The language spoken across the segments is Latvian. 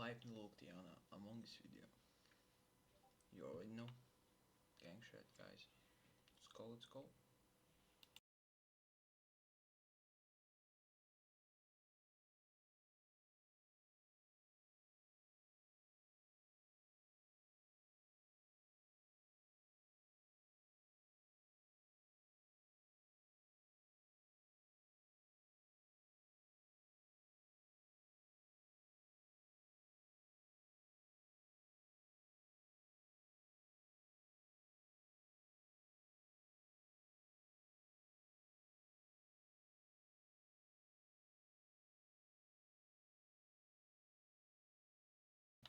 laipni lūgti jaunā Among Us video. You already know. Gang shit, guys. Let's go, let's go.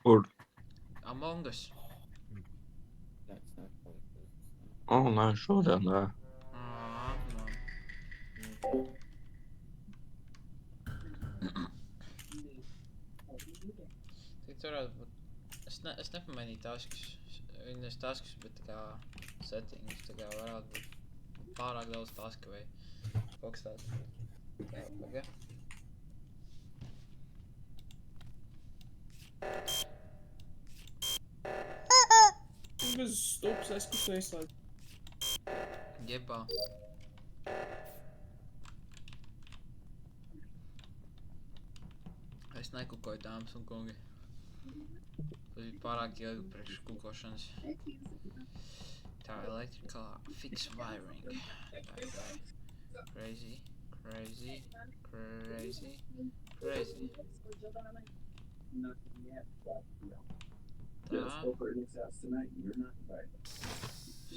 Kur? Among Us. O, nē, šodien nē. No. Cik tur varētu būt? Es nepamainīju taskus. Viņas taskus, bet tā kā settings, tā kā varētu būt pārāk daudz tasku vai kaut kas tāds. Tā, paga. Bez stūpas aizkustējas, lai... Jebā. Es nekukoju, dāmas un kungi. Tas bija pārāk ilgi priekš kukošanas. Tā, electrical fix wiring. Tā. Crazy, crazy, crazy, crazy. Tā.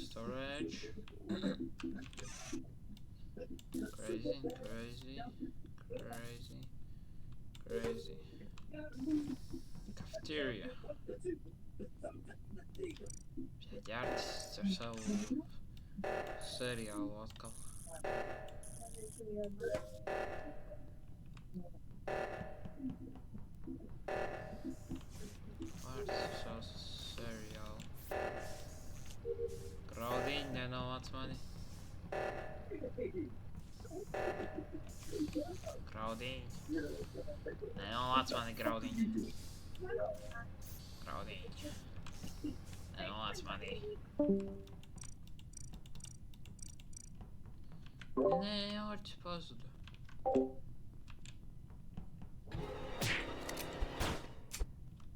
Storage. Crazy, crazy, crazy, crazy. Cafeteria. Ģērtis ar savu seriālu atkal. Vārds ar savu seriālu. Graudiņi nenovāc mani. Graudiņi. Nenovāc mani graudiņi. Graudiņi. Nenovāc mani. Nē, Orķis pazuda.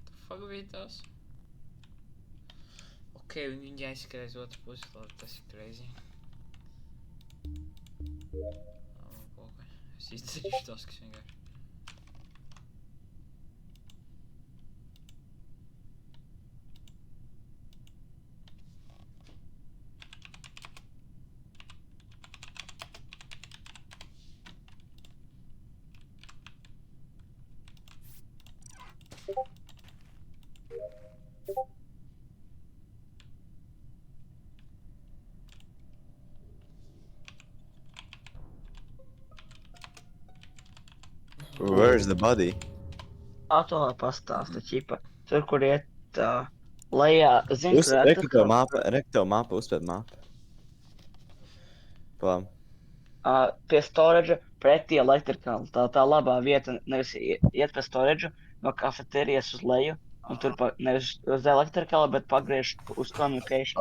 The fuck bija tas? Ok, viņi aizskrēja uz otru pusi, tas ir crazy. Pokai. Es izdarīšu tas, kas vienkārši. Where's the body? Atomā pastāsta ķipa. Tur, kur iet lejā, zini, kur Rekto mapa, uzspēd mapa. Plam. Pie storage pretī elektrikāli. Tā labā vieta, nevis iet pie storage no kafeterijas uz leju, un tur nevis uz elektrikāli, bet pagriež uz communication.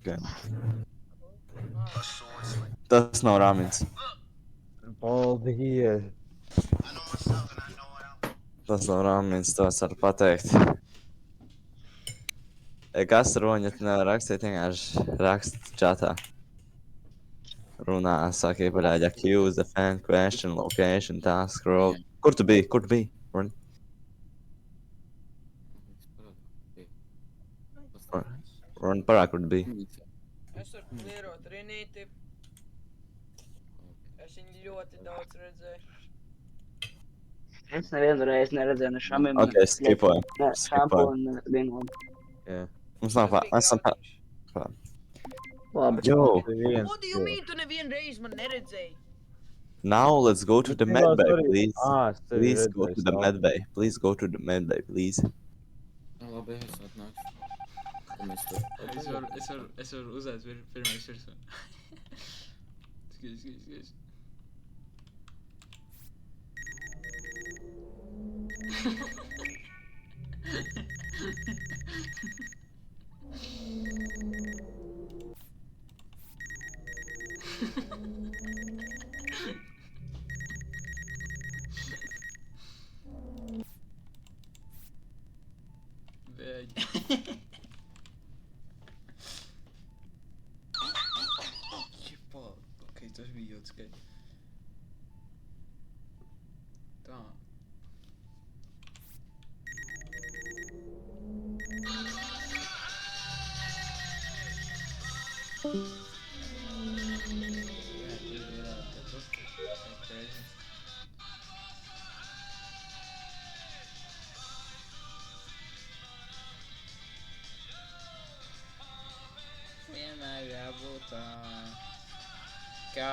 Okay. Tas nav rāmins. Paldies! Tas nav rāmins, to es varu pateikt. Kas roņa, tu nevar rakstīt, vienkārši rakst čatā. Runā, saka, iepaļāģi, accuse, defend, question, location, task, role. Kur tu biji? Run. Run, parāk, kur tu biji? Es varu klierot Rinīti. Es viņu ļoti daudz redzēju. Es nevienu reizi neredzēju ne šamiem, Ok, skipojam. ne šampu un Dinodu. Yeah. Mums nav esam Labi. Yo, What do you mean, tu nevienu reizi man neredzēji? now let's go to the medbay, please. Es tevi Please go redzēju, to the medbay. Please go to the medbay, please. Labi, es atnākšu. Ko mēs tur? Es varu uzēt pirmais virsmu. Skaties. Čipa, ok, tas bija jūtiskai. Tā. Jā, tu ir tur. Crazy. Vienmēr jābūt tā, kā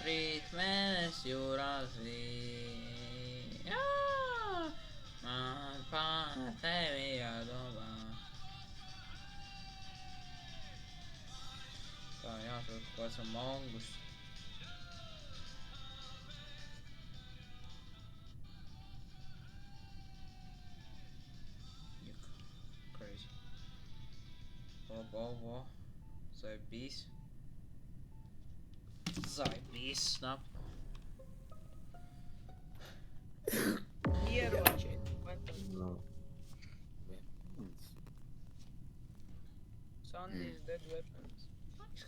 krīt mēs jūrās vīn. Man pār tevi jādomā. Tā, jāatrod kaut kāds mongus. Juk, crazy. Wo. Zaibīs. Zaibīs, snap. Ieroči. Weapons. No. Sandy's dead weapons.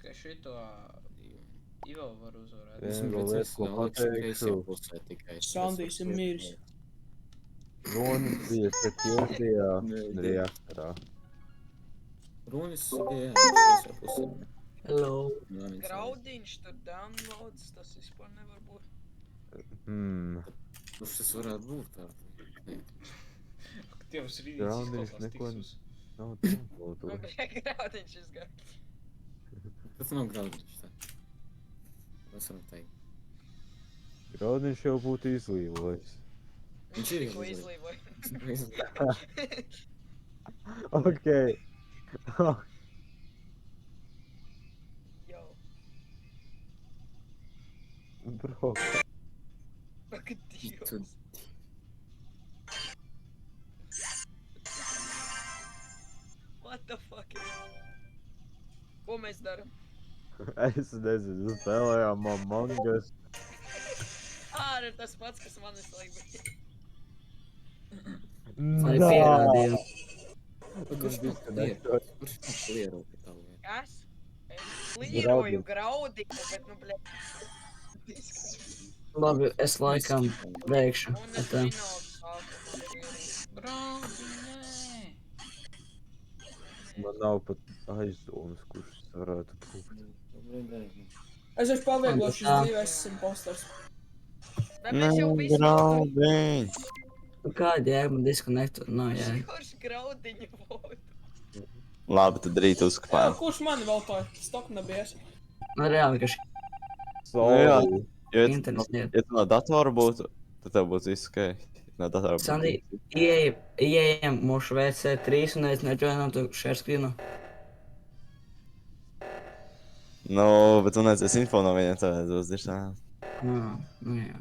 Ka šito Ivo var uzvarēt. Vienu lietu, ko pateikšu. Sandijs ir miris. Ronis bija security-ā reaktorā. Ronis bija kreisajā pusē. Hello. Graudiņš tur downloads, tas vispār nevar būt. Kurš tas varētu būt tā? Dievs rīdīs Graudiņš izklausās neko- tiksus. Nav Nu, downloadu. graudiņš izgāja. Tas nav graudiņš tā. Mēs varam teikt. Graudiņš jau būtu izlīvojis. Viņš ir Ko izlīvojis. izlīvoja. Ok. Jau. Bro. Ak, Dievs. Tu- What the fuck is? Ko mēs daram? Es nezinu, spēlējām Among Us. Ir tas pats, kas man visu laiku bija. Arī pierādīju. Kurš man liero? Kurš man liero pie tā lieta? Kas? Es līroju graudiņu, bet nu, bļa... Labi, es laikam beigšu. Un es Tā. minūtu sāku. Graudiņai! Man nav pat aizdomas, kurš tas varētu būt. Es esmu pavieglošs Tā. dzīvēs, esmu imposters. Bet Nē, mēs jau visu noturim. graudiņš. Kāda jēga man diskonektu? Nav jēga. Kurš graudiņu būtu? Labi, tad rīt Jā, uzkapājam. kurš mani vēl to stokna bies? Nu, reāli, ka šī Jā, jo, internets lieta. ja tu no datora būtu, tad tev būtu viss ok. No datora būtu. Sandi, ieejam mūsu VC3 un es neģoju share screenu. Nu, bet tu nedzies info no viņiem, tev dos dišā. Nu jā.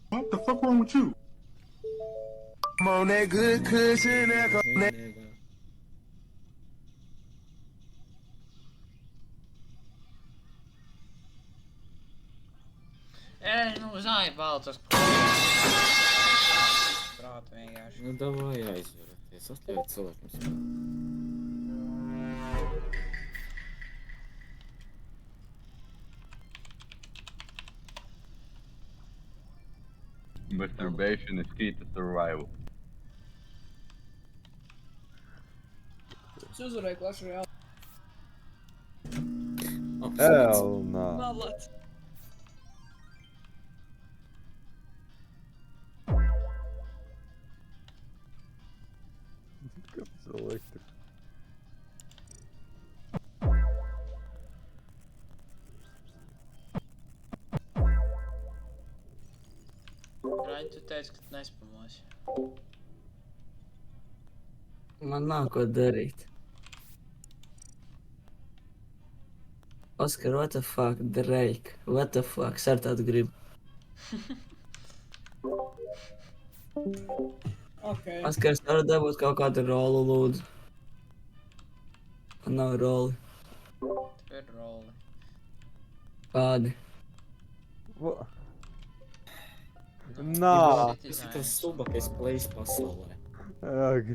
What the fuck wrong with you? I'm on that good cushion, that Nu, zaibāl tas. Prāt vienkārši. Nu, davai aizveraties. Atļaujiet cilvēkiem spēlēt. Masturbation is key to survival. Es uzvarēju Clash Royale. Hell, nā. Malāc. Kāpēc elektrika? Raini, tu teici, ka tu nespamosi. Man nav ko darīt. Oskar, what the fuck, Drake? What the fuck, es ar tādu gribu. Ok. Oskar, es varu dabūt kaut kādu rolu, lūdzu. Man nav roli. Tev ir roli. Kādi? Nā. Tas ir tavs stulbākais plays pasaulē. Ak,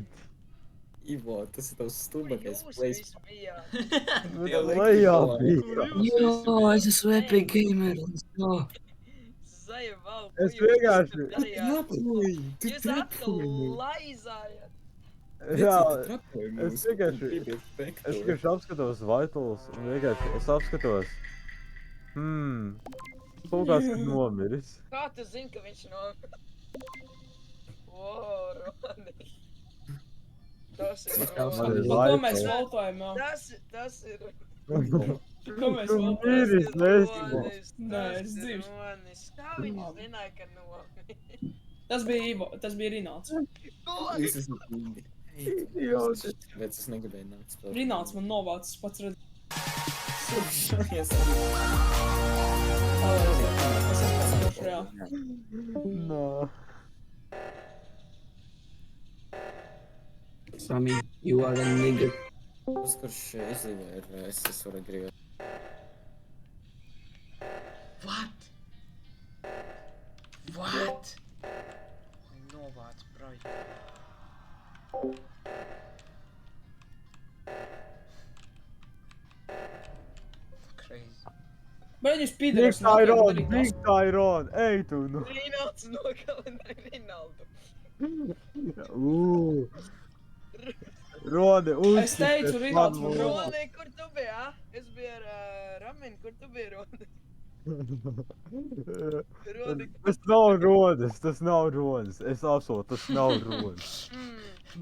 Ivo, tas ir tavs stulbākais Jūs plays. visi bijāt. lejā bija. Jā, es esmu epic gamer. Let's go. Zaja vēl. Es vienkārši- Jūs atkal laizājat. Jā, es vienkārši apskatos Vitals un vienkārši es apskatos. Kaut kāds ir nomiris. Kā tu zini, ka viņš nomira? O, Roni. Tas ir Tas Roni. ir Par ko mēs Vitals. valtojam? Tas ir Par ko mēs Tu valtojam? miris, nesi. Nē, es dzīvs. Ronis. Kā viņš zināja, ka nomira? Tas bija Ivo, tas bija Rināts. Viss ir slikti. Idiots. Bet es negribēju nākt spēlēt. Rināts man novācis pats redz. Šoties. Es esmu pats kurš reāli. Nā. Sami, you are a nigga. Tas, kurš izdzīvoja, ir SS var gribēt. What? What? Novāc, broj. Crazy. Bet viņš Big pīderos. Tyrone, Big Tyrone, ej tu nu. Rīnauts nogalināja Rinaldu. Roni, Es teicu, Rināts man novāc. Roni, kur tu biji, ā? Es biju ar Raminu, kur tu biji, Roni? Roni, Tas nav Ronis, tas nav Ronis. Es apsolu, tas nav Ronis.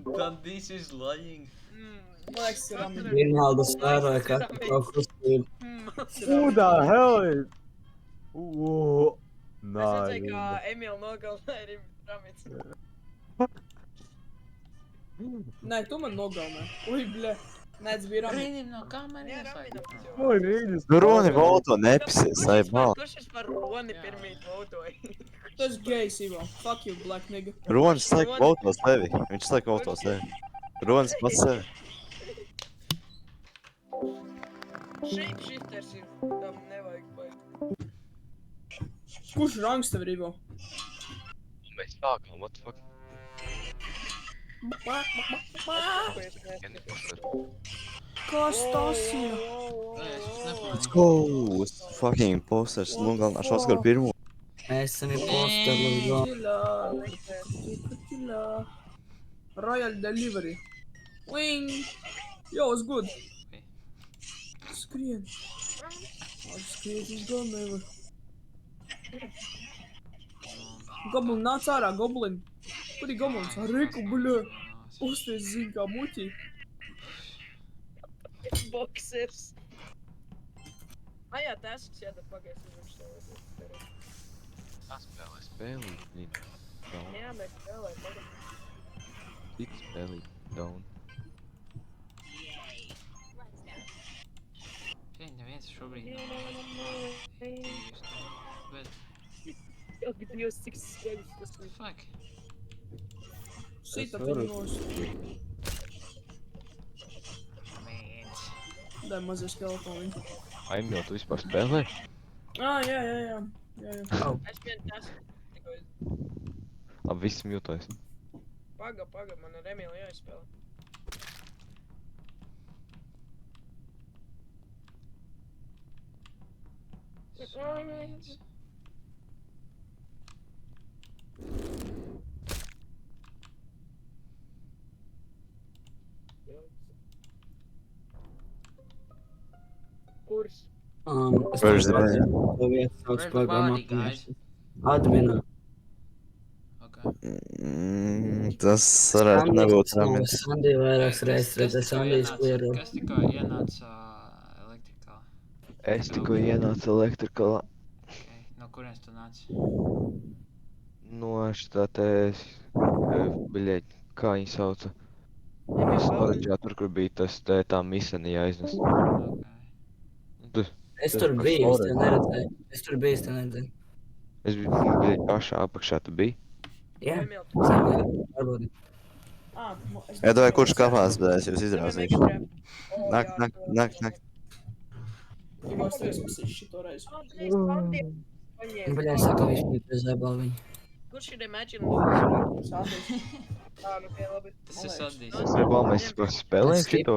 Then this is lying. Man liekas, tas ir Ramin. Rinaldo svēroja, ka to kustību. Who the hell is? Ooh. Es Nā, redzēju, kā Emīlu nogalināja Ramins. Nē, tu man nogalināji. Ui, bļa. Nē, tas bija Ramin. Rīnim no Jā, kameras. Raminam. Oi, Rīnis. Nu, Roni volto nepisies, ai bal. Kurš vispār Roni pirmīt votoja? Tas gejs, Ivo. Fuck you, black nigga. Ronis laik volto sevi. Viņš laik volto sevi. Ronis pats sevi. Shapeshifters ir, tam nevajag baigt. Kurš rangs tev ir, Ivo? Mēs sākām, what the fuck? Kas tas ir? Let's go! Fucking posters, nu galvenāšu Oskaru pirmo. Mēs esam imposter, let's go. Killer. Royal delivery. Wing. Yo, it's good. Skrien. Skrien, is gone never. Goblin, nāc ārā, Goblin. Kur ir Goblins? Riku, bļa. Uzties zin kā muķī. Boxers. Jā, tasks jādara pagaies uz Spēlē, spēlē, viņi. Jā, mēs spēlējam pagaies. Tik spēlē, down. Šeit neviens šobrīd nav. Bet, Ak, Dievs, cik skaļš tas ir. fuck. Sita pirmos. Mēģ. Dai mazie skeletoni. Aimjot, tu vispār spēlē? Jā. Es vien tasku tikko. Labi, viss mjutojas. Paga, man ar Emīlu jāizspēlē. Mēģ. Kurs? Es Where's the to vietu Where's sauc the programmā. body, guys? Adminā. Okay. Tas varētu nebūt Ramis. Sandī vairākas reizes redzēs, Sandīs klieru. Kas tikko ienāca elektrikā? Es tikko ienācu elektrikā. Okay. No kurienes tu nāc? No šitā te... Biļeķi, kā viņi sauca? Storageā, tur, kur bija tas tā miseni jāiznes. Okay. Es tur biju, es tev neredzēju. Es tur biju, es tev neredzēju. Es biju biļeķi pašā apakšā, tu biji? Jā, Emīl, varbūt. Iedomāju, kurš kāpās, bet es jūs izrāzīšu. O, Nāk. Ivo, es tev izmasīšu šito reizi. Bļā, es saku, viņš bija pie zēbalviņa. Kurš ir Imagine Lūks? Sādīs. Nu, tie labi. Tas ir sadīs. Tas ir vēl mēs spēlējam šito.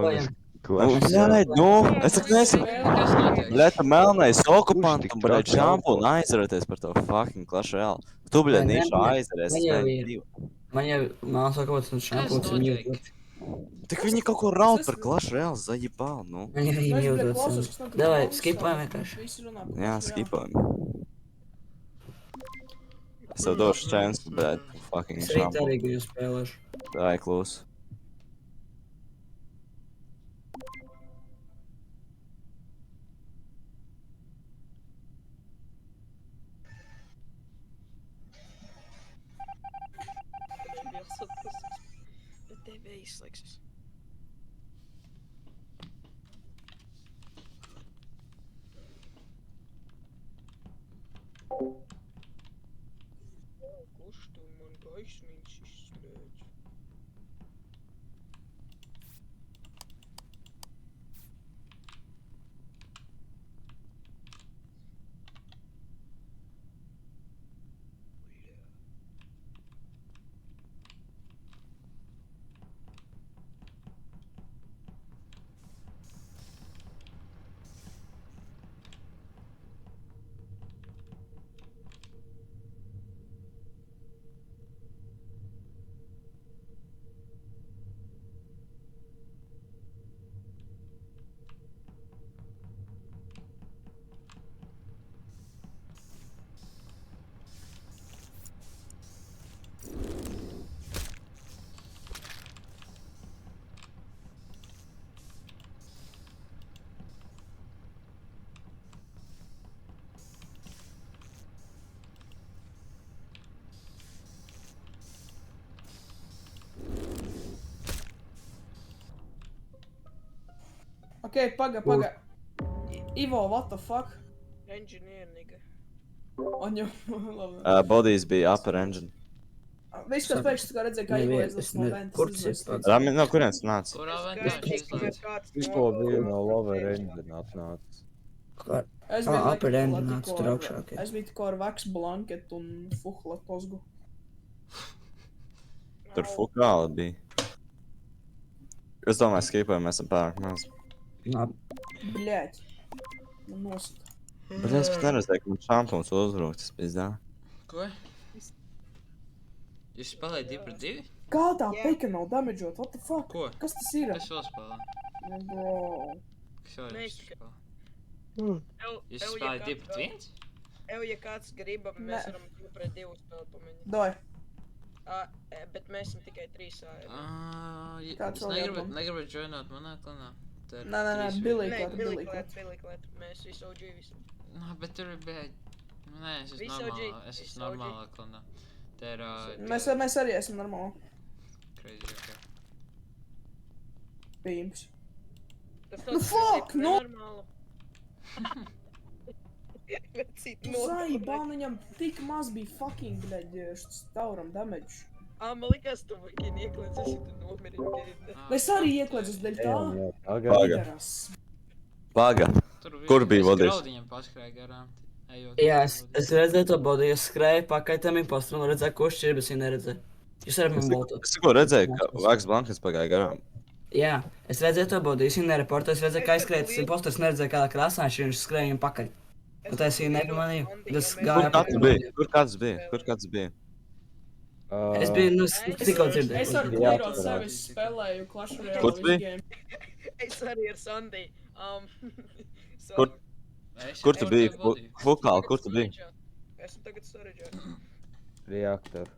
Bļaļ, nu, es tak nesaku. Kas notiek? Bļaļ, tā melnais okupantam, bļaļ, čampu un aizvarēties par to fucking Clash Royale. Tu, bļaļ, nīšu aizvarēs. Man jau mālas okupants un šampūns ir notiek? mjūtot. Tak viņi kaut ko raud par Clash Royale, zajibal, nu. Man jau ir mjūtot. Davai, skipojam vienkārši. Visi runā par Jā, Clash Royale. skipojam. Es tev došu čensu, bļaļ, fucking Es rīt šampu. arī gribu spēlēšu. Dai, klūs. Bet tev bija izslēgsis. Kurš tu man gaismiņš izslēdz? Ok, paga. Ivo, what the fuck? Engineer, nigga. On jau, labi. Bodies bija upper engine. Viss, kas pēkšņi kā redzēja, kā Ivo aizlas no ventas. Kur tas ir? Rami, no kurienes tu nāc? Kurā ventā viņš izlaiž? Tikko bija no lower engine atnācis. Es upper end nāca tur augšā, ok. Es biju tikko ar Wax Blanket un Fuhla Tozgu. Tur fukāli bija. Es domāju, skipojam, mēs esam pārāk maz. Bļēķ. Man nosita. Bet es pat neredzēju, ka man šampūns uzbrūk, tas pizdā. Ko? Jūs spēlējat 2 pret 2? Kā tā peka nav damageot? What the fuck? Ko? Kas tas ir? Es vēl spēlēju. Bro. Kas vēl jūs spēlējat? Jūs Jūs spēlējat 2 pret 1? Ja kāds grib, mēs varam 2 pret 2 spēlēt pamēģināt. Doj. Bet mēs esam tikai 3 Kāds vēl jāpam? Negribat joinot manā klanā? Nē, Billy klāt. Billy klāt. Mēs visu OG visi. Nā, bet tur ir bēģi. Nē, es Visu esmu OG, normālā, es visu esmu normālā klanā. Te ir... Mēs arī esam normāli. Crazy, ok. Pīms. Nu fuck, nu! Vecīt, Zaibā, viņam tik maz bija fucking, bļaļ, stauram damage. Man likās, tu fucking ieklēdz, es tu nomiri. Es arī ieklēdzu dēļ tā. Paga. Paga. Kur bija vodies? Es graudiņam paskrēju garām. Jā, es redzēju to body, es skrēju pakaļ tam imposteram un redzēju, kurš ir, bet es viņu neredzēju. Jūs arī man boltot. Es tikko redzēju, ka Wax Blankets pagāja garām. Jā, es redzēju to body, es viņu nereportoju, es redzēju, kā aizskrēja tas imposters, neredzēju, kādā krāsā viņš skrēja viņam pakaļ. Un tā es viņu nepamanīju, tas gāja pakaļ. Kur kāds bija? Es biju, nu, tikko dzirdēju. Es ar klirot sevi spēlēju Clash Royale Kur tu visu biji? game. Es arī ar Sandy. Kur tu biji? Fukāli, kur tu biji? Esmu tagad storage'ā. Reaktor.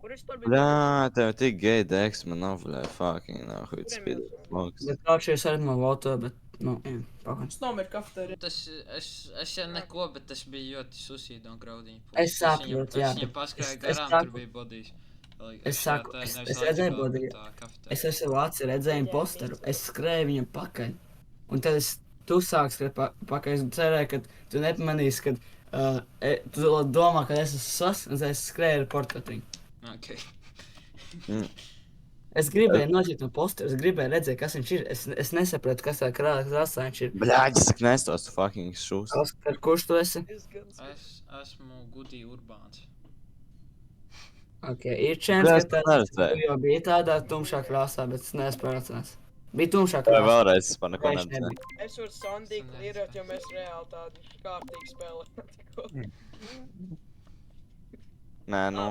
Kur es tur biju? Bļā, tev tik gay deks, man nav, bļā, fucking, nav, huit spīd. Bet kāpšies arī man voto, bet, nu, jā, pakaļ. Es nomiru kafetēriju. Es jau neko, bet es biju ļoti susīd un graudiņu. Es saprotu, jā, Es viņam bet paskrēju es garām, saku- tur bija bodīs. Es saku, es redzēju body, es ar sev aci redzēju imposteru, es skrēju viņam pakaļ. Un tad tu sāki skriet pakaļ, es cerēju, ka tu nepamanīsi, ka tu domā, ka es esmu sas, un es skrēju ar portretu viņu. Ok. Es gribēju nošķirt no postera, es gribēju redzēt, kas viņš ir. Es nesapratu, kas tā krāsā viņš ir. Bļāģi, saka, nestos tu fucking šūs. Oskar, kurš tu esi? Esmu Gudī Urbāns. Ok, ir čēns, Bļāģi, ka tu neredzēji. tu jau bija tādā tumšā krāsā, bet es neesmu pārliecināts. Bija tumšā Vai krāsā. vēlreiz par neko Viņš neredzēju. nebija. Es varu Sandī klirot, jo mēs reāli tādi kārtīgi spēlējam. Nē, nu.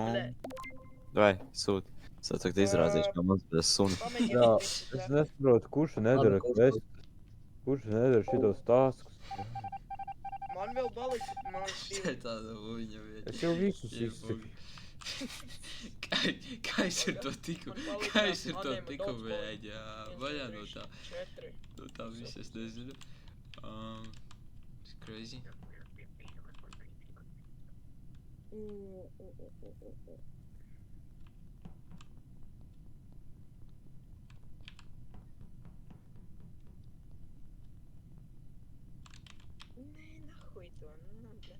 Vai, sūt. Es tagad izrādīšu, ka mums bez suni. Jā, es nesaprotu, kurš nedara Labi, questus. Kurš nedara šitos taskus. Man vēl palika, man bija. Tāda uņa vieta. Es jau visus izsaku. Kā es ar to tiku? Kā es ar to tiku, bēģi? Vaļā no tā. No tā viss es nezinu. It's crazy. Nē, nahuj to, nu, bļa.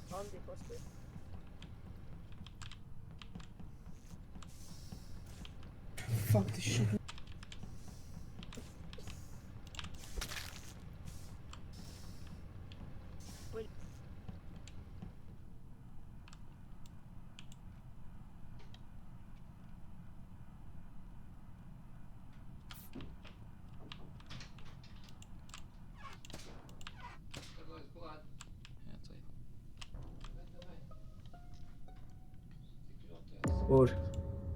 Sandī, paspēj. Fuck this shit. Kur?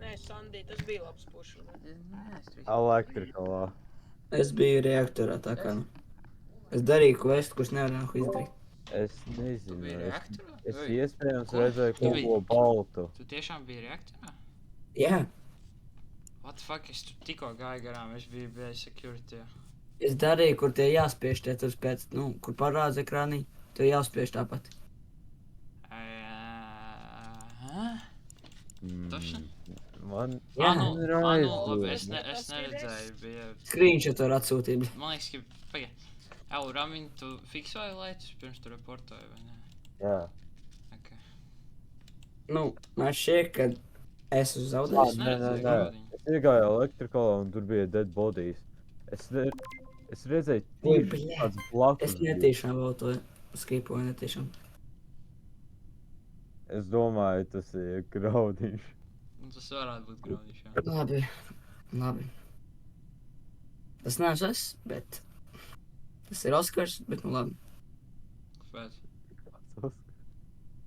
Nē, Sandī, tas bija labs pušu. Elektrikālā. Es biju reaktorā, tā kā nu. Es darīju questu, kurš nevarēju izdarīt. Es nezinu. biji reaktorā? Es Vai? iespējams Ko? redzēju Tu kaut biji- ko baltu. Tu tiešām biji reaktorā? Jā, What the fuck, es tur tikko gāju garām, es biju bija security. es darīju, kur tie jāspiež, tie tur pēc, nu, kur parāds ekrānī, tur jāspiež tāpat. Toši? Man Jā. Labi, es neredzēju, bija... Screenshot var atsūtīt. Man liekas, ka... Pagaid. Au, Ramin, tu fiksoji lietas pirms tu reportoji, vai ne? Jā. Ok. Nu, man šķiet, ka es uz zaudēju. Nē. Es iegāju elektrikālā un tur bija dead bodies. Es redzēju Oi, tieši bļē. tāds blakus. Es netīšām vēl to skipoju, netīšām. Es domāju, tas ir graudiņš. Nu, tas varētu būt graudiņš, jā. Labi, labi. Tas neesmu es, bet... Tas ir Oskars, bet nu labi. Kāpēc?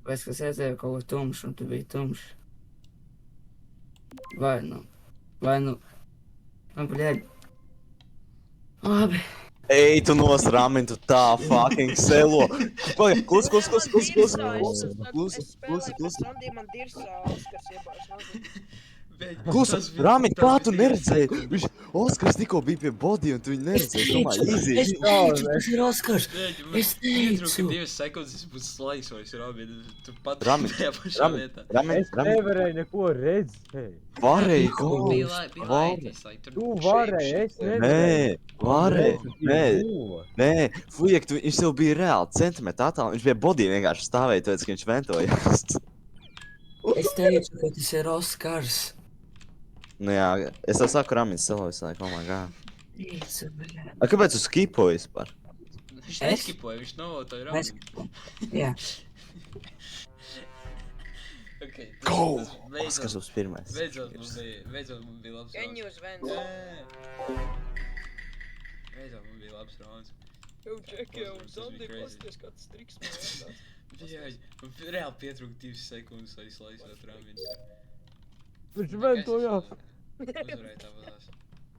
Pēc, kas redzēju kaut ko tumšu, un tu biji tumšs. Vai nu... Nu, bļēd. Labi. Ej, tu nos Ramin, tu tā fucking selo. Pagaid, klus. Es spēlēju pēc Sandī, man dirsā Oskars iebājas. Klus, Ramin, kā tu neredzēji? Viņš, Oskars tikko bija pie body un tu viņu neredzēji. Es domāju, easy. Es teicu, tas ir Oskars. Es Pietrūka teicu. 2 sekundes, es būtu slaisojis, Ramin. Tu pat Ramin, tajā pašā vietā. Ramin, Es nevarēju neko redzēt. varēji Bija kaut ko. laitis, lai tur... Tu varēji, es Nē, nevarēju. varēji, nē, fujek, viņš jau bija reāli centimetri attāli, viņš bija body vienkārši stāvēja, tāpēc, ka viņš ventojās. Es teicu, ka tas ir Oskars. Nu jā, es tev saku, Ramin, selo visu laiku, oh my god. Teicu, bļēd. A, kāpēc tu skipoji vispār? Viņš neskipoja, viņš novotoja Ramin. Jā. Okay, Go! Oskars būs pirmais. Beidzot mums bija labs Can rauns. use vents. Beidzot mums bija labs rauns. Jau, Džeki, jau, Tas bija Sandī, crazy. pasties, kāds triks man iedās. Bļaļ, man reāli pietrūka 2 sekundes, lai izlaisot Ramin. Viņš ventojās. Uzvarēja tāpatās.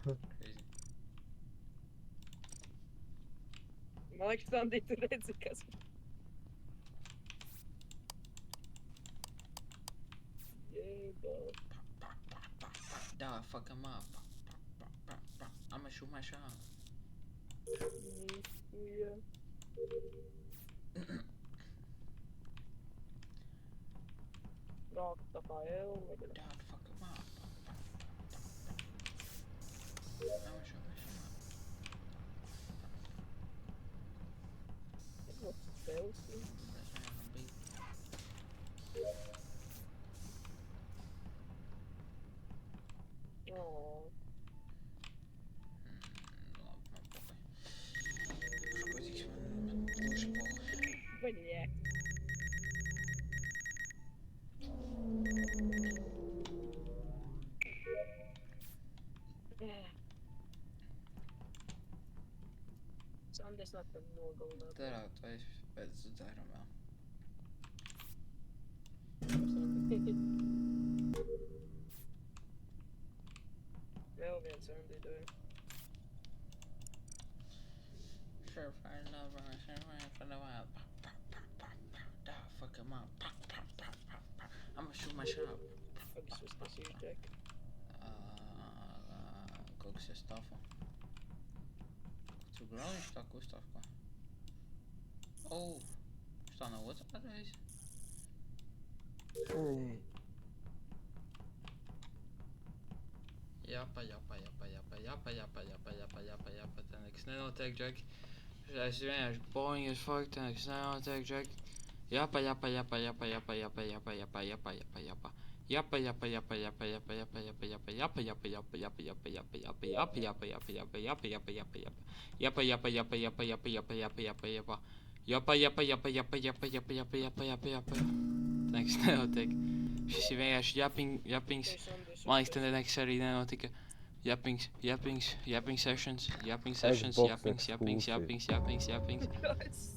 Crazy. Man liekas, Sandī, tu redzi, kas... Da, fuck him up. I'ma shoot my shot. Rock the Dad, fuck him up. I'm sure. Бля. Сам десь на много надо. Tere, tu esi dzērumā. Vēl viens Andy. Sure, fine, no, for the while. Da, fuck him up. I'm gonna shoot my shit up. Kas uztaisīja Džek? Kaut kas ir stāfa. Tu graujiš tā kustāvka. Oh, šta nav otrā reize? Japa, te nekas nenotiek, Džek. Es vienkārši boring as fuck, te nekas nenotiek, Džek. Japa. Nekas nenotiek. Šis ir vienkārši japings. Man liekas, te nekas arī nenotika. Yappings sessions.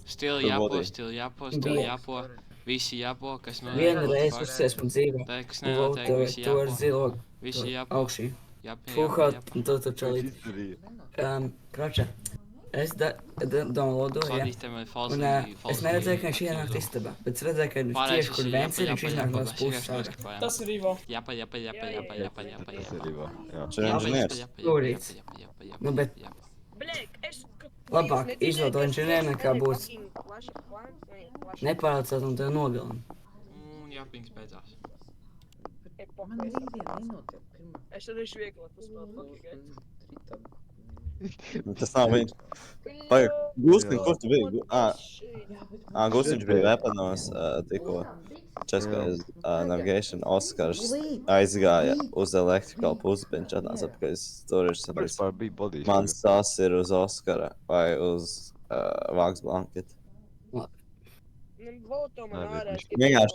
Still jāpo. Visi jāpo, kas notiek. Vienu reizi uzsies man dzīvē. Tā, kas nenotiek, visi To ar jāpo. zilo. Visi jāpo. Augšī. Jāpo. Fuhot, un tu čalīt. Kroča. Es downloadoju, ja. Un es neredzēju, ka viņš ienāk istabā, bet es redzēju, ka viņš tieši kur viens ir, viņš iznāk no puses ārā. Tas ir Ivo. Japa. Tas ir Ivo. Jā. Viņš ir inženieris. Stūrīts. Nu, bet Bļek, es... labāk izvēlēt inženieru nekā būs nepārācāt un tev nogalina. Un jāpings beidzās. Man es arī švieglāk uzspēlēt, Tas nav viņš. Pagaid, Gustin, kur tu biji? Gustin bija Weaponos tikko. Českais Navigation Oskars aizgāja uz Electrical pusi, bet viņš atnāca atpakaļ uz storage centers. Mans tās ir uz Oskara vai uz Vāks Blanket. Vienkārši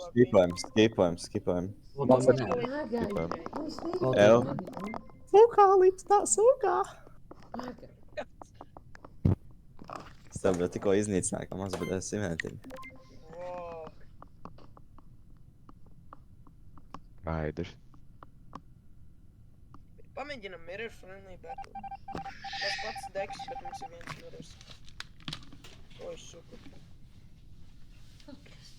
skipojam. Ew. Sūkā, līdz tā sūkā. Es tev tikko iznīcināju, kā maz bet simētiņu. Skaidrs. Pamēģinam mirror friendly battle. Tas pats degs, bet mums ir viens mirrors. Oi, super. Ой, блядь.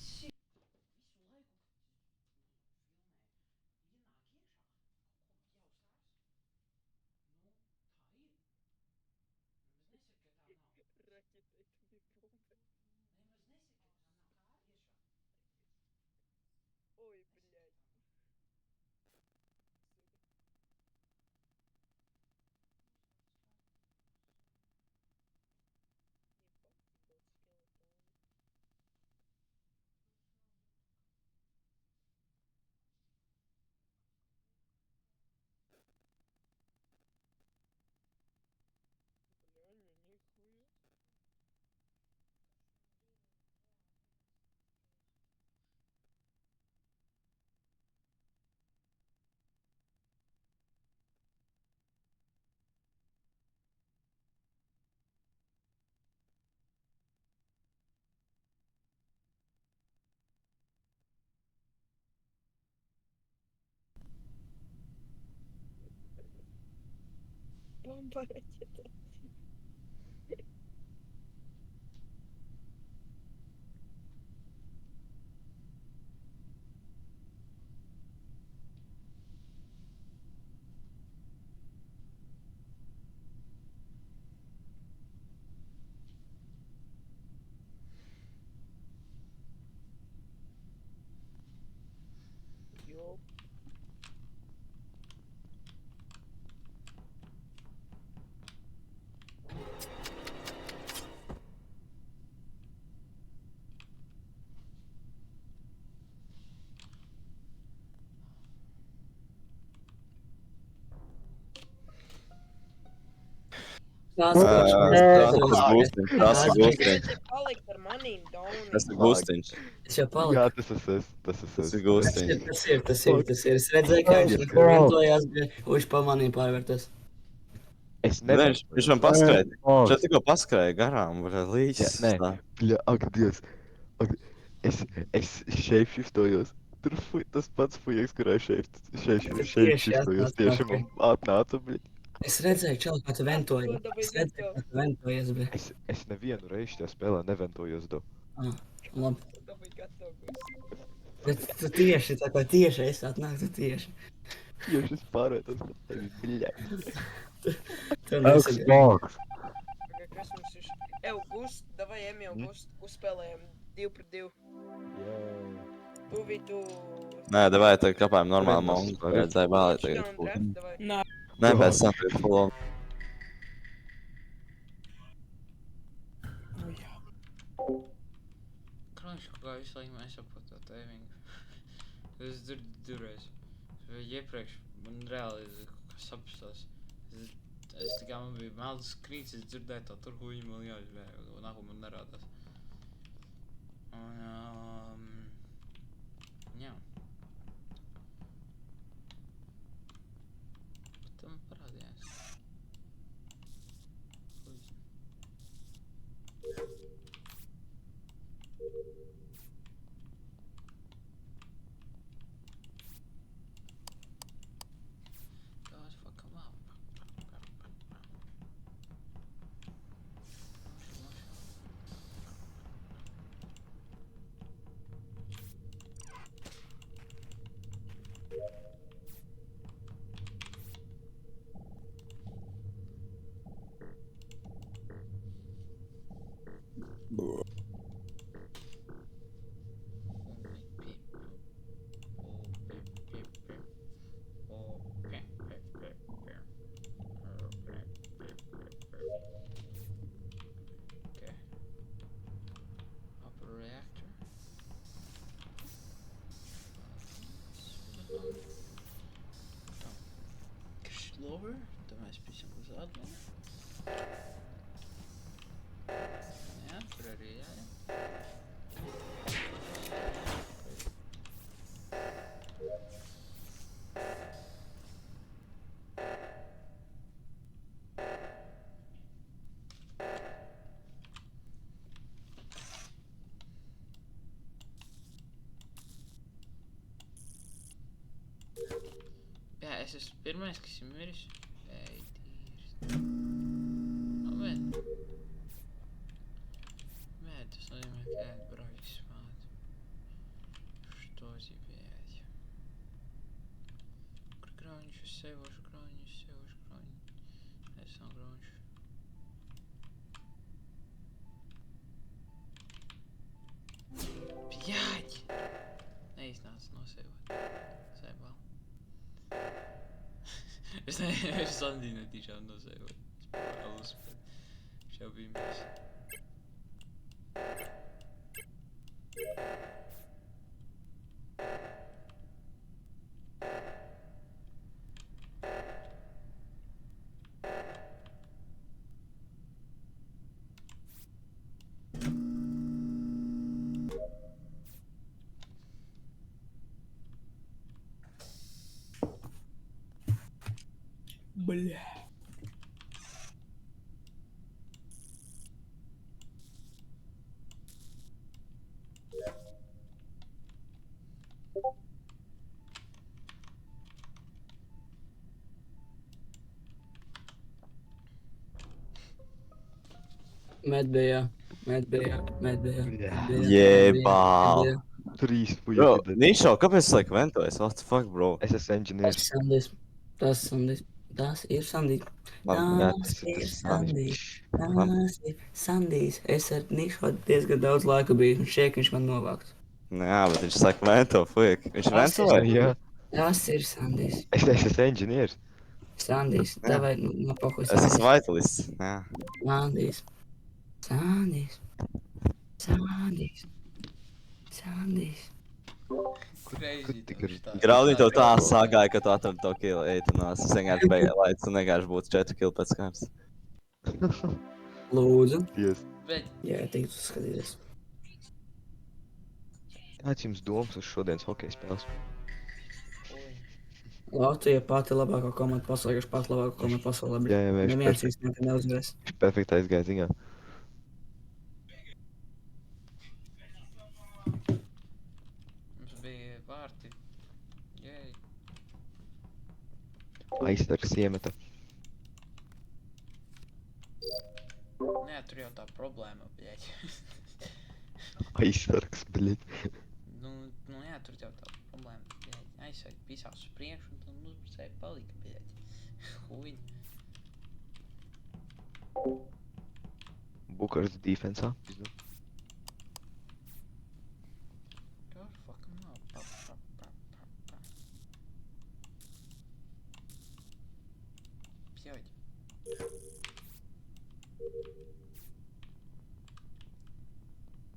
Бомба ракета. fuel. Tas Tas ir gūstiņš, tas ir gūstiņš. Te palikt ar manīm, Doni. Tas ir gūstiņš. Es jau Jā, paliku. tas esmu es. Tas esmu Tas es. ir gūstiņš. Tas ir. Es redzēju, kā viņš ventojās, viņš pa manīm pārvērtās. Es Nē, nevaru. viņš man paskrēja. Viņš tikko paskrēja garām, bet līdz. Nē, bļa, ak, Dievs. Ak, es shapeshiftojos. Tur tas pats fujaks, kurā shapeshiftojos. Tieši man atnāca, bļa. Es redzēju, čau, kā tu ventoji. Es redzēju, kā tu ventojies, bļa. Es nevienu reizi šajā spēlē neventojos, do. Labi. Dabūj gatavs. Bet tu tieši, tā kā tieši es atnāku, tu tieši. Tieši es pārētos par tevi, bļa. Tu nesagi. Xbox. Kas mums ir? Gust, davai, Emil, Gust, uzspēlējam 2 pret 2. Tu vidu... Nē, davai, tagad kāpājam normāli mongu. Redzēju bāli tagad. Nē. Nē, pēc tam tagad full on. Kranš, kā visu laiku mēs saprotu to tēvingu. Es dzirdu divreiz. Vai iepriekš man reāli sapstās. Es tikai man bija meldas skrīts, es dzirdēju tā tur huļi man jāžvēja, un nāku man nerādās. Un, jā. Bet tam parādījās. Huļi. God, fuck him up. Okay. Upper reactor. Lower, dan wij spelen ons uit, man. Ja, ready, ja. Ja, es esmu pirmais, kas ir miris. Ej, tīrs. Moment. Mē, tas nozīmē, ka ēd braļs smāt. Что зибēt? Kur grauņš, es sevošu grauņu, es sevošu grauņu. Es nav grauņš. Bļāģ! Neiznāca nosevot. Saibal. Es Sandī netīšām nosevot. Es pārālus, bet šau bija mēs. Бля. Medbējā. Jebā. 3 Bro, fujaki. Nišo, kāpēc es laiku ventojas? What the fuck, bro? Es esmu engineers. Tas Sandijs. Tas ir Sandijs. Tas ir Sandijs. Tas ir Sandijs. Es ar Nišo diezgan daudz laika biju, un šeit viņš man novākts. Jā, bet viņš saka vento, fuck. Viņš ventoja? Jā. Tas ir Sandijs. Es esmu inženieris. Sandijs, Jā. davai, no pohuj Es esmu Sandijs. vaitalists. Jā. Sandijs. Sandijs. Sandijs. Sandijs. Crazy. tik ir- Graudī tev tā sagāja, ka tu atradi to kilu. Ej, tu nāc. Es vienkārši beigās, lai tu vienkārši būtu 4 kili pēc kārtas. Lūdzu. Yes. Bet, Jā, tiktu skatīties. Kāds jums domas uz šodienas hokeja spēles? Latvija pati labākā komanda pasaulē, kurš pati labākā komanda pasaulē. Jā, jā, viņš Neviens perfekt. īsti neuzvarēs. Perfekti aizgāja ziņā. mums bija vārti. Jej. Aizsargs iemeta. Nē, tur jau tā problēma, bļeļ. Aizsargs, bļeļ. Nu jā, tur jau tā problēma, bļeļ. Aizsargi pisās uz priekšu un tad uzbrucēji palika, bļeļ. Huiņ. Bukars defensā. God fucking no. Pa. Pjoļ.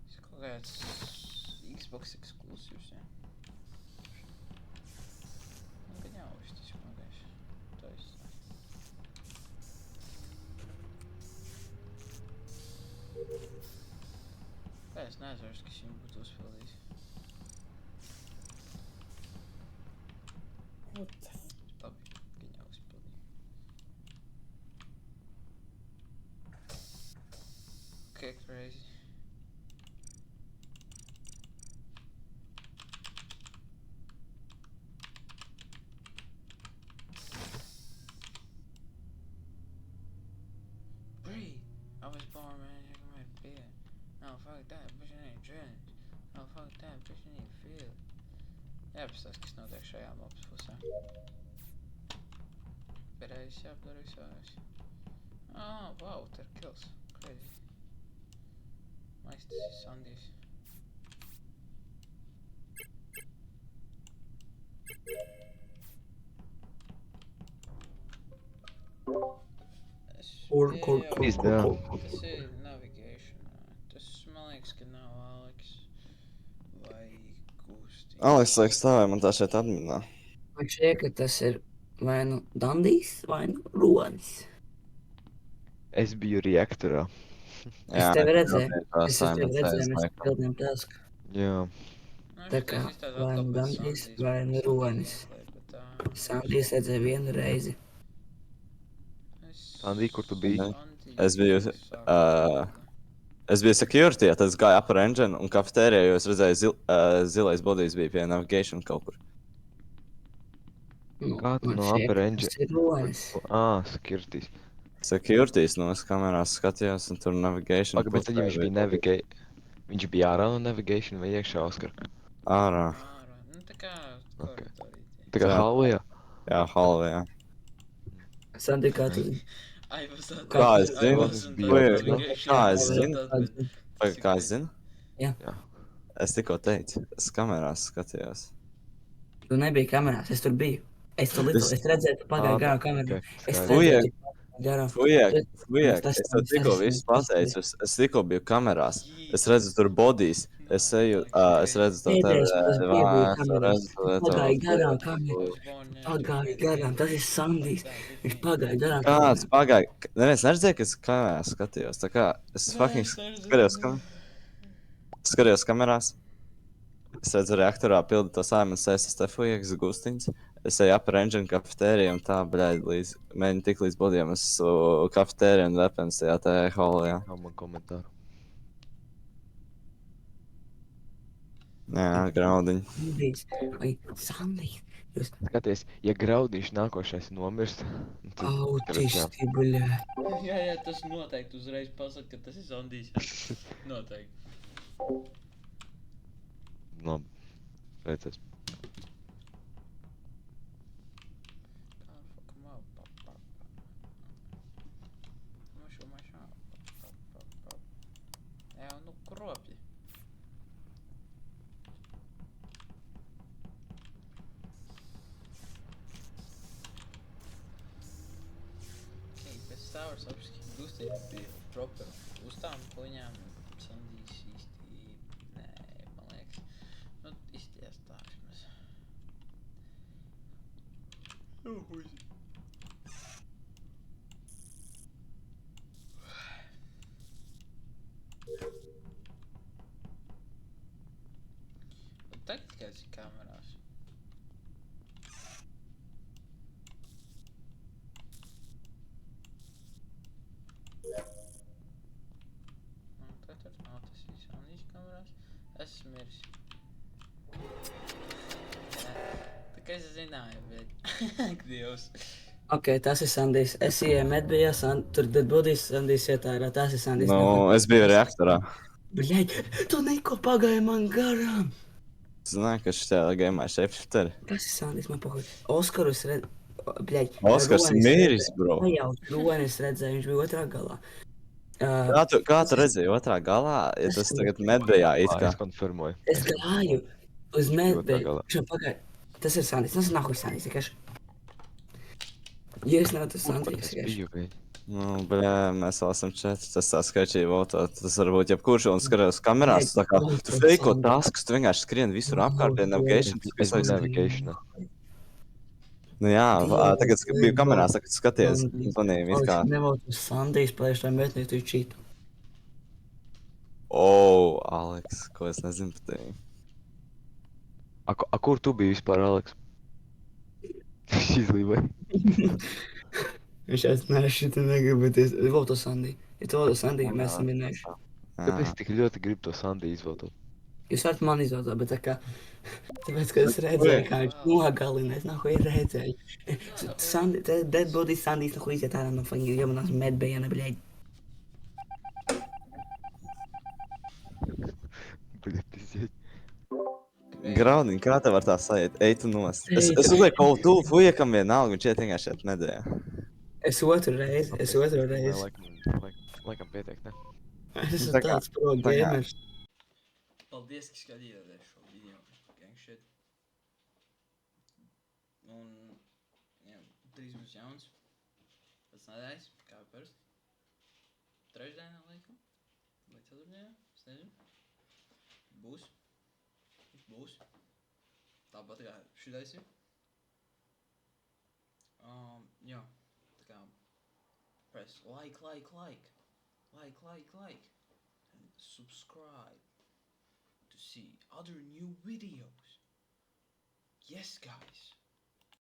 Tas kaut kāds Xbox eksklusīvs, jā. Nu, gan jau, šis magaiši. To es. Kā es neatceros, ka šim būtu uzpildījis. Labi, gan jau uzpildīju. Okay, crazy. Breathe. I was born, man. I can make beer. No, fuck that. Bitch, I need dreads. No, fuck that. Bitch, I need feel. Jāapstāst, kas notiek šajā mapas pusē. Bereiz jāapdara visās. Oh, wow, there are kills. Crazy. Nice, this is Sandijs. Kur. Tas ir navigation. Tas, man liekas, ka nav Alex vai Gusti. Aleks, liekas, tā vai man tā šeit atminā. Man šķiet, ka tas ir vai nu Dandijs, vai nu Ronis. Es biju reaktorā. Es tevi redzēju. tā Es tevi Simons redzēju, teica, mēs laikam. pildījām tasku. Jā. Tā kā vai nu Dandijs, vai nu Ronis. Sandijs redzēja vienu reizi. Sandī, kur tu biji? Es biju security, tad es gāju upper engine un kafetērijā, jo es redzēju zilais bodijs bija pie navigation kaut kur. Nu, Kā tu man no šķiet, upper ka engine? Tas ir Ronis. Skirtīs. Securities no kamerās skatījos un tur navigation. Pagaid, bet tad ja viņš bija navigate. Viņš bija ārā no navigation vai iekšā, Oskar? Ārā. Nu, tā kā koridorī. Tā kā hallwayā? Jā, hallwayā. Sandī, kā tu zini? Kā es zinu? Kā es zinu? Vai kā es zinu? Jā. Es tikko teicu, es kamerās skatījos. Tu nebija kamerās, es tur biju. Es redzēju, tu pagāji garām kamerā. Es Fujek, redzēju, tu garām. Fujek, es tev tikko visu pateicu, es tikko biju kamerās. Es redzu tur bodijs, es redzu to Pagāji garām kamerā. Pagāji garām, tas ir Sandijs. Viņš pagāja garām Kāds pagāja? Neviens neredzēja, ka es kamerās skatījos. Tā kā es fucking skatījos kamerās. Es redzu reaktorā pildu to Simons saistas te Fujeks Gustiņas. Es eju upper engine kafetēriju un tā, bļaļ, mēģinu tik līdz bodījām. Es kafetēriju un weapons tajā te hallajā. Nav man komentāru. Jā, graudiņi. Vai Sandijs? Skaties, ja graudīši nākošais nomirst, tad... Autisti, buļā. Jā, tas noteikti uzreiz pasaka, ka tas ir Sandijs. Noteikti. Labi. Redzēs. Jā, nu kropļi. var saprast, ka Gustīna bija proper. Uz tām puņām Sandijs īsti, nē, man liekas. Nu, izties tā, vismaz. Huizi. Tagad tikai esi kamerās. Tad nav tas viss Sandijas kamerās. Esmu miris. Tā kā es zināju, bet... Ak, Dievs. Ok, tas ir Sandijs. Es ieeju medbijā, tur dead bodies Sandijs ietā ir. Tas ir Sandijs. Nu, es biju reaktorā. Bļaļ, tu neko pagāji man garām. Zināju, ka šitajā gaimā ir shapeshifteri. Tas ir Sandijs, man pahuļ. Oskaru es redzu. Bļaļ. Oskars ir miris, bro. Jau Roni es redzēju, viņš bija otrā galā. Kā tu redzēji otrā galā, ja tas tagad medbijā it kā? Es konfirmoju. Es gāju uz medbiju. galā. Viņš man pagāja. Tas ir Sandijs. Tas ir nahuj Sandijs, vienkārši. Ja es nav tas Sandijs, Es vienkārši. biju, bet... Nu, bļā, mēs vēl esam 4, tas tā skaitīgi votot. Tas varbūt jebkurš un skatās kamerās, tā kā tu feiko taskus, tu vienkārši skrien visur apkārt pie navigation. Es biju navigationā. Nu jā, tagad biju kamerās, tagad skaties, panīm it kā. Nevaru uz Sandijs paliešu, lai metnieku tu čītu. Aleks, ko es nezinu par tevi. Kur tu biji vispār, Aleks? Viņš izlīvēja. Viņš neesmu šitā negribu, bet es vēl to Sandiju. Ja tu vēl to Sandiju, mēs esam minējuši. Kāpēc tik ļoti gribu to Sandiju izvēlēt? Jūs varat man izvēlēt, bet tā kā... Tāpēc, ka es redzēju, kā viņš nogalina, es nahu ir redzēju. Dead body Sandijs nahu iziet ārā no fucking jamanās medbējana, bļaļ. Bļa, piziet. Graudiņ, kā tev var tā sajiet? Ej tu nost. Es uzlieku kaut tu fujekam vienalga, viņš iet vienkārši šeit nedēļā. Es otru reizi. Laikam pietiek, ne? Es esmu tāds pro gamers. Paldies, ka skatījāties šo video. Gang shit. Un, jā, drīz būs jauns. Pēc nedēļas, kā parasti. Trešdienā, laikam. Vai ceturtdienā, es nezinu. Būs. Tāpat kā šitais ir. Jā, tā kā press like. And subscribe to see other new videos. Yes, guys.